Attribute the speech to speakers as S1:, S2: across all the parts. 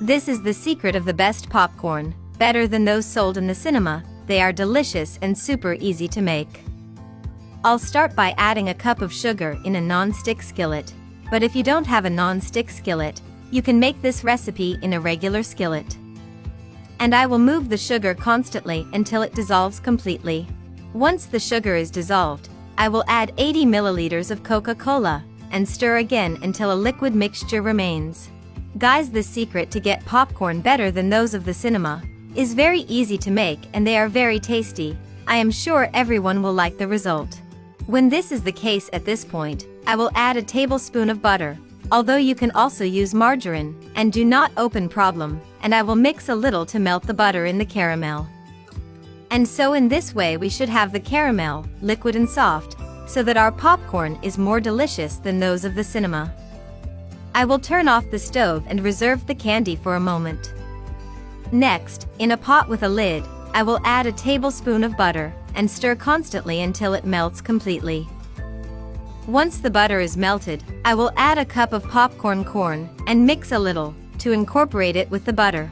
S1: This is the secret of the best popcorn, better than those sold in the cinema. They are delicious and super easy to make. I'll start by adding a cup of sugar in a non-stick skillet, but if you don't have a non-stick skillet, you can make this recipe in a regular skillet. And I will move the sugar constantly until it dissolves completely. Once the sugar is dissolved, I will add 80 milliliters of Coca-Cola and stir again until a liquid mixture remains. Guys, the secret to get popcorn better than those of the cinema is very easy to make, and they are very tasty. I am sure everyone will like the result. When this is the case, at this point, I will add a tablespoon of butter, although you can also use margarine, and do not open problem, and I will mix a little to melt the butter in the caramel. And so in this way we should have the caramel, liquid and soft, so that our popcorn is more delicious than those of the cinema. I will turn off the stove and reserve the candy for a moment. Next, in a pot with a lid, I will add a tablespoon of butter and stir constantly until it melts completely. Once the butter is melted, I will add a cup of popcorn corn and mix a little to incorporate it with the butter.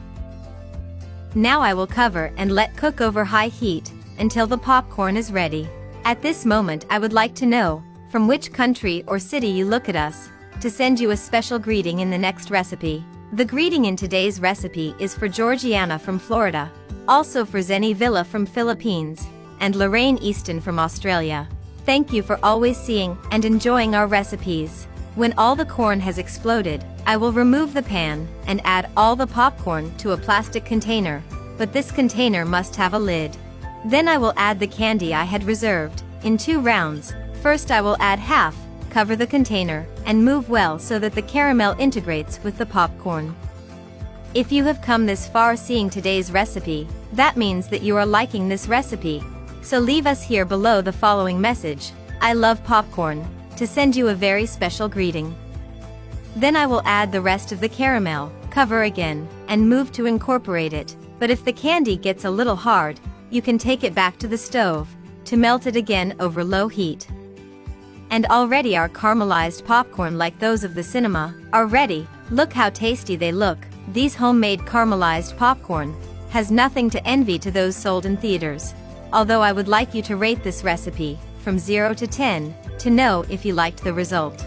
S1: Now I will cover and let cook over high heat until the popcorn is ready. At this moment I would like to know from which country or city you look at us to send you a special greeting in the next recipe. The greeting in today's recipe is for Georgiana from Florida, also for Zenny Villa from Philippines, and Lorraine Easton from Australia. Thank you for always seeing and enjoying our recipes. When all the corn has exploded, I will remove the pan and add all the popcorn to a plastic container, but this container must have a lid. Then I will add the candy I had reserved in 2 rounds. First I will add half, cover the container, and move well so that the caramel integrates with the popcorn. If you have come this far seeing today's recipe, that means that you are liking this recipe. So leave us here below the following message: I love popcorn, to send you a very special greeting. Then I will add the rest of the caramel, cover again, and move to incorporate it. But if the candy gets a little hard, you can take it back to the stove to melt it again over low heat. And already our caramelized popcorn, like those of the cinema, are ready. Look how tasty they look. These homemade caramelized popcorn has nothing to envy to those sold in theaters. Although I would like you to rate this recipe from 0 to 10 to know if you liked the result.